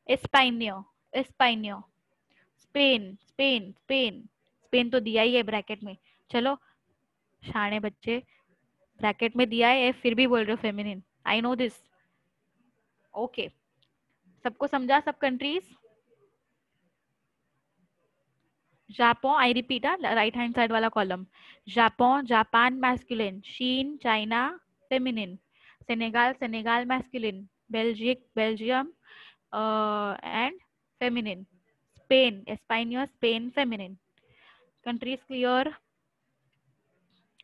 एस्पाइनियो, एस्पाइनियो. Spain, Spain, Spain. स्पेन तो दिया ही है ब्रैकेट में. चलो शाणे बच्चे, ब्रैकेट में दिया है फिर भी बोल रहे हो feminine. I know this. Okay, सबको समझा? सब countries? Japan, I repeat, right hand side वाला कॉलम. Japan, Japan masculine. चीन, China feminine. Senegal, Senegal masculine. बेल्जिक, बेल्जियम एंड फेमिनिन. स्पेन, एस्पाइनिया, Spain feminine. Countries clear?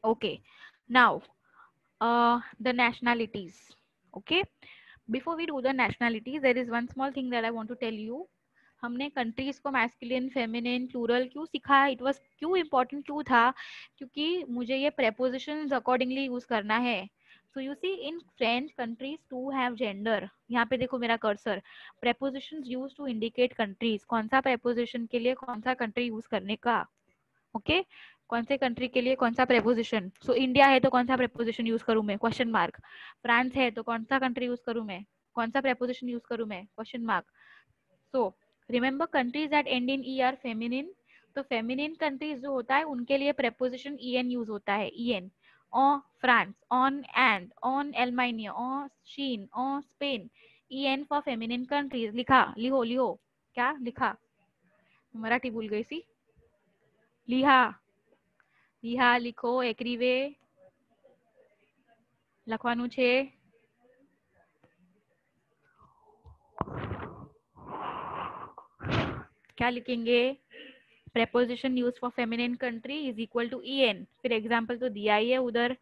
Okay, now the nationalities. Okay, before we do the nationalities, there is one small thing that I want to tell you. हमने countries को masculine, feminine, plural क्यों सिखाया? It was क्यों important क्यों था? क्योंकि मुझे ये प्रेपोजिशंस अकॉर्डिंगली यूज करना है. So you see in French countries to have gender. यहाँ पे देखो मेरा cursor. Prepositions use to indicate countries. कौन सा प्रेपोजिशन के लिए कौन सा कंट्री यूज करने का. ओके, कौन से कंट्री के लिए कौन सा प्रेपोजिशन. सो इंडिया है तो कौन सा प्रेपोजिशन यूज करूं मैं? Question mark. फ्रांस है तो कौन सा कंट्री यूज करूं मैं? कौन सा प्रेपोजिशन यूज करूं मैं? Question mark. So remember, countries that and in E R feminine. तो फेमिनिन कंट्रीज जो होता है उनके लिए प्रेपोजिशन en यूज होता है. en. ऑन फ्रांस, ऑन एंड, ऑन एलमाइनिया, ऑन चीन, ऑन Spain. en for feminine countries. लिखा, लिहो, लिहो. क्या लिखा? मराठी भूल गई सी. लिहा, लिहा, लिखो, એકરી લખવાનું છે. क्या लिखेंगे? Preposition use for feminine country is equal to en. फिर एग्जांपल तो दिया ही है उधर.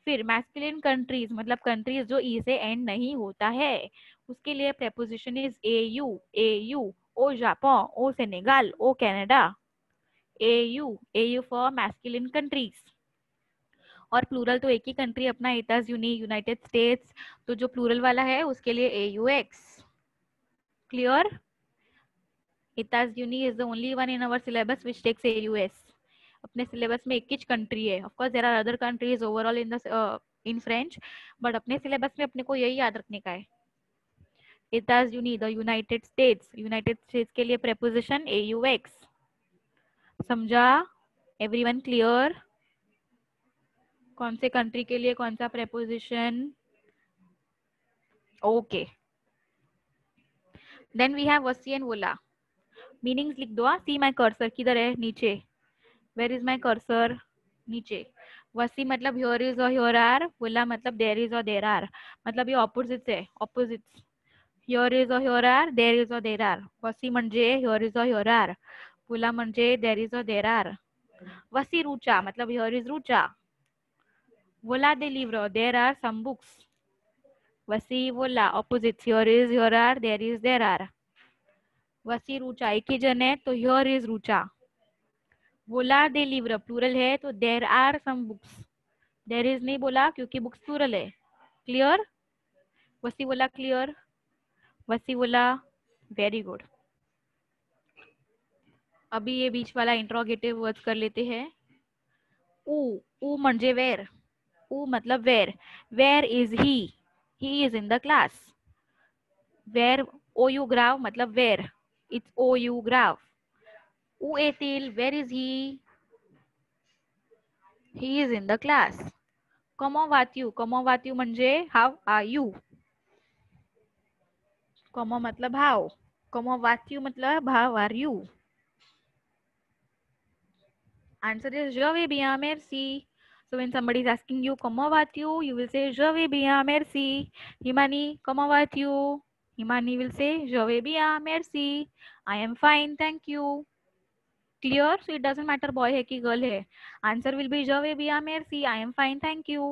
फिर मैस्कुलिन कंट्रीज मतलब कंट्रीज जो ई से एंड नहीं होता है, उसके लिए प्रेपोजिशन इज au, au. ओ जापान, ओ सेनेगाल, ओ Canada. au for masculine countries. और प्लूरल तो एक ही कंट्री अपना, इटाज यूनी, यूनाइटेड स्टेट्स. तो जो प्लूरल वाला है उसके लिए aux. Clear? Itas Uni is the only one in our syllabus which takes AUS. अपने सिलेबस में एक ही कंट्री है. Of course there are other countries overall in French, but अपने सिलेबस में अपने को यही याद रखने का है. Itas Uni, the United States के लिए प्रेपोजिशन AUX. समझा? Everyone clear? कौन से कंट्री के लिए कौन सा preposition? Okay. Then we have वसी एंड वोला. मीनिंग्स लिख दो. सी माय कर्सर किधर है? नीचे. Where is my cursor? नीचे. वसी मतलब हियर इज और हियर आर. वोला मतलब देयर इज और देयर आर. मतलब ये ऑपोजिट्स है. ऑपोजिट्स. हियर इज और हियर आर, देयर इज और देयर आर. वसी म्हणजे हियर इज और हियर आर. वोला म्हणजे देयर इज और देयर आर. वसी रुचा मतलब हियर इज रुचा. वोला दे लिव्र, देयर आर सम बुक्स. वसी वोला opposites. Here is here are, there is there are. वसी रुचा एक ही जन है तो हियर इज रुचा. वोला दे लिव्र प्लूरल है तो there are some books. There is नहीं बोला क्योंकि बुक्स प्लूरल है. क्लियर? वसी वोला क्लियर? वसी वोला. Very good. अभी ये बीच वाला इंट्रोगेटिव वर्ड्स कर लेते हैं. ऊ म्हणजे वेर. ऊ मतलब where. Where is he is in the class. Where O U ग्राव मतलब वेर. इट्स ओ यू ग्राव. ऊ येतील where is he is in the class. कमो वात यू म्हणजे हाउ आर यू. कमो मतलब हाउ. कमो वात यू मतलब how are you. Answer is je vais bien, merci. So when somebody is asking you comment vas-tu, you will say je vais bien, merci. Himani, comment vas-tu? Himani will say je vais bien, merci. I am fine, thank you. Clear? So it doesn't matter boy है कि girl है. Answer will be je vais bien, merci. I am fine, thank you.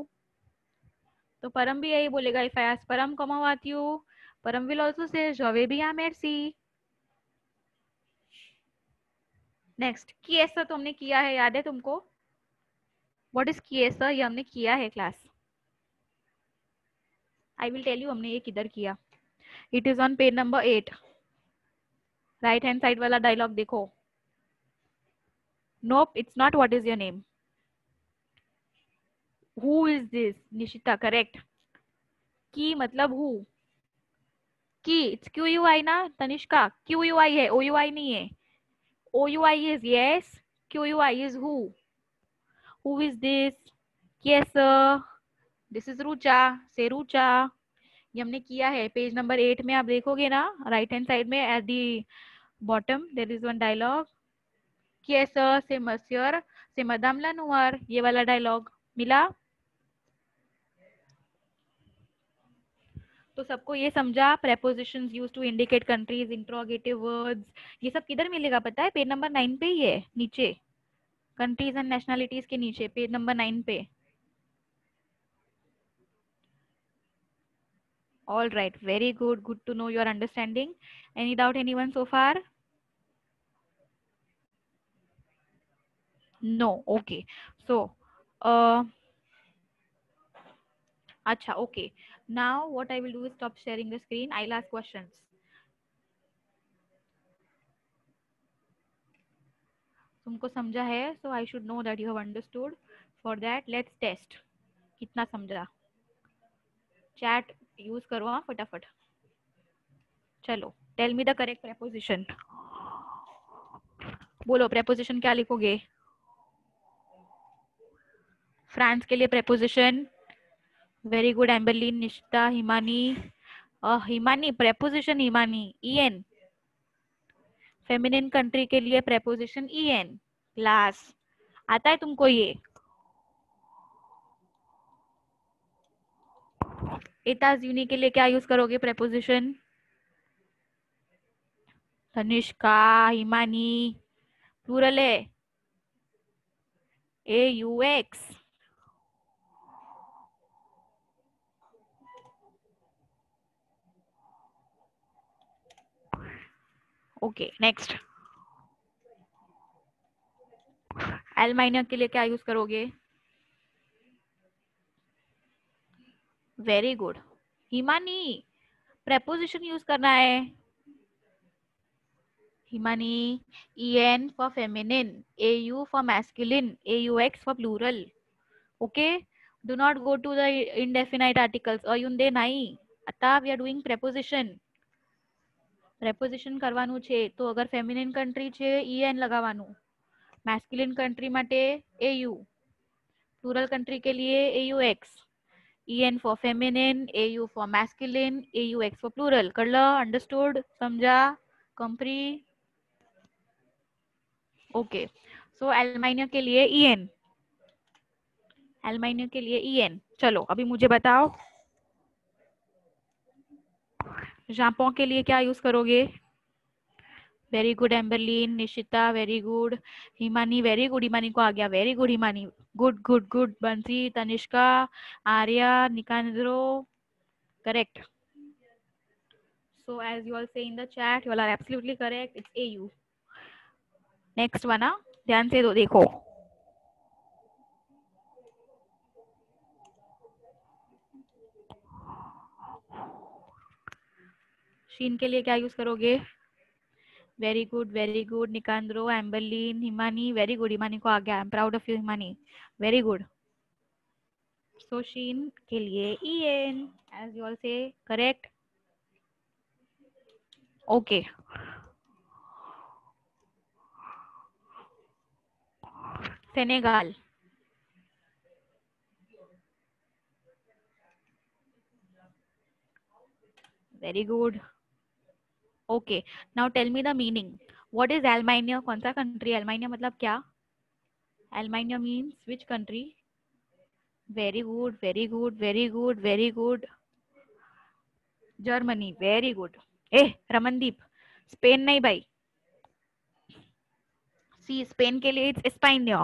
तो परम भी यही बोलेगा. If I ask परम comment vas-tu, परम will also say je vais bien, merci. Next. किएसा तो हमने किया है, याद है तुमको? व्हाट इज किएसा? ये हमने किया है class. I will tell you हमने ये किधर किया. It is on page number 8. Right hand side वाला डायलॉग देखो. Nope, it's not what is your name. Who is this? Nishita correct. की मतलब हु. की इट्स क्यू यू आई ना तनिष्का. क्यू यू आई है, ओ यू आई नहीं है. O U I is yes, Q U I is who. Who is this? Yes this is Rucha. Say Rucha. ये हमने किया है. पेज नंबर 8 में आप देखोगे ना, राइट हैंड साइड में at the bottom there is one dialogue. कैसा से मस्यर से मदाम लानुआर. ये वाला डायलॉग मिला. तो सबको ये समझा. Prepositions used to indicate countries, interrogative words, ये सब किधर मिलेगा पता है? पेज नंबर 9 पे ही है नीचे. कंट्रीज एंड नेशनलिटीज के नीचे पेज नंबर 9 पे. All right, very good. Good to know your understanding. Any doubt anyone so far? No. Okay. So, acha, okay. Now what I will do is stop sharing the screen. I'll ask questions. तुमको समझा है? So I should know that you have understood. For that, let's test. कितना समझा? Chat use करो हाँ फटाफट. चलो. Tell me the correct preposition. बोलो preposition क्या लिखोगे? फ्रांस के लिए preposition. Very good. Emberlin, Nishita, Himani. Himani preposition Himani en. Feminine country के लिए प्रेपोजिशन en. क्लास आता है तुमको ये? एताज यूनी के लिए क्या यूज करोगे प्रेपोजिशन? तनिष्का, हिमानी. प्लूरल है. AUX. Okay next. एलमाइनर के लिए क्या यूज करोगे? Very good. Himani preposition use करना है. Himani, en for feminine, au for masculine, aux for plural. Okay, do not go to the indefinite articles. અયુંદે નહીં. आता we are doing preposition. preposition કરવાનું છે તો અગર feminine country છે en લગાવવાનું, masculine country માટે au, plural country के लिए aux, en for feminine, au for masculine, aux for plural. कर लो, understood, समझा, compre. ओके, सो एल्माइनिया के लिए en, एल्माइनिया के लिए en. चलो अभी मुझे बताओ जापो के लिए क्या यूज करोगे? Very good Emberlin, Nishita very good, Himani very good, Himani को आ गया, very good Himani, good good good, Bansi, Tanishka, Arya, Nicandro, correct. So as you all say in the chat, you all are absolutely correct. It's AU. Next one, ना ध्यान से दो, देखो. शीन के लिए क्या यूज करोगे? Very good Nicandro, Emberlin, Himani very good, Himani को आ गया, I am proud of you Himani, very good. So शीन के लिए en, as you all say, correct. Okay. Senegal. Very good. Okay. Now tell me the meaning. What is Almania? कौन सा country? Almania मतलब क्या? Almania means which country? Very good, very good, very good, very good. Germany. Very good. Ramandeep, Spain नहीं भाई. See Spain के लिए it's एस्पाइनिया.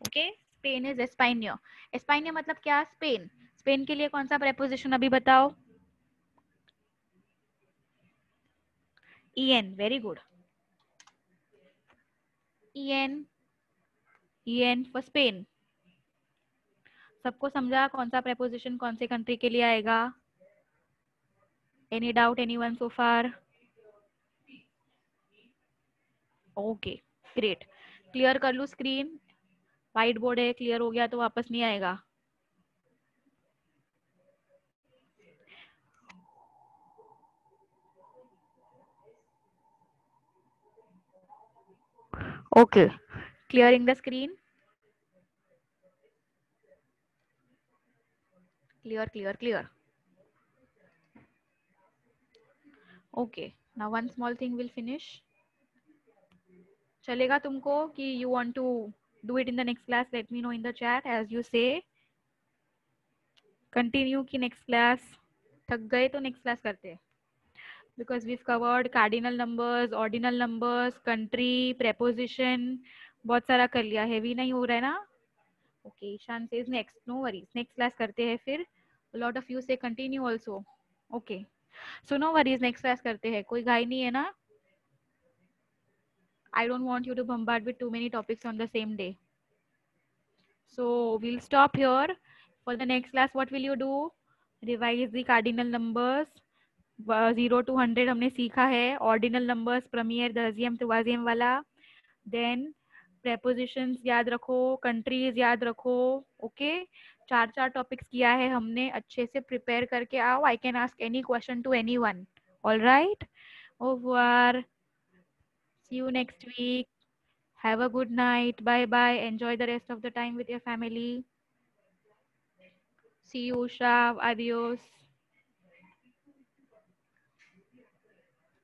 Okay, Spain is एस्पाइनिया. एस्पाइनिया मतलब क्या? स्पेन. स्पेन के लिए कौन सा प्रेपोजिशन अभी बताओ? en. Very good. en for Spain. सबको समझा कौन सा प्रेपोजिशन कौन से कंट्री के लिए आएगा? Any doubt, anyone so far? Okay, great. Clear कर लूं स्क्रीन? व्हाइट बोर्ड है, क्लियर हो गया तो वापस नहीं आएगा. Okay, clearing the screen. Clear clear clear. Okay, now one small thing will finish. चलेगा तुमको कि you want to do it in the next class? Let me know in the chat as you say. Continue की next class? थक गए तो next class करते हैं. Because we've covered cardinal numbers, ordinal numbers, country, preposition, बहुत सारा कर लिया. हेवी नहीं हो रहा है ना? Okay, Ishan says next. No worries. Next class करते हैं फिर. A lot of you say continue also. Okay. So no worries. Next class करते हैं. कोई घाई नहीं है ना? I don't want you to bombard with too many topics on the same day. So we'll stop here. For the next class, what will you do? Revise the cardinal numbers. 0 to 100 हमने सीखा है. Ordinal numbers, प्रमियर, दर्जियम, तुवाजियम वाला. Then prepositions याद रखो, countries याद रखो. Okay, 4 topics किया है हमने. अच्छे से प्रिपेयर करके आओ. I can ask any question to anyone. All right, over. See you next week. Have a good night. Bye bye. Enjoy the rest of the time with your family. See you Usha. Adios.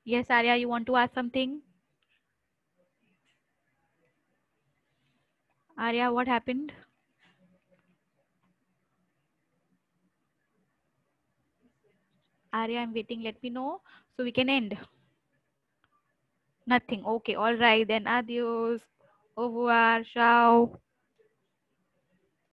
Yes, Arya, you want to ask something? Arya, what happened? Arya, I'm waiting. Let me know so we can end. Nothing. Okay. All right. Then adios. Au revoir. Ciao.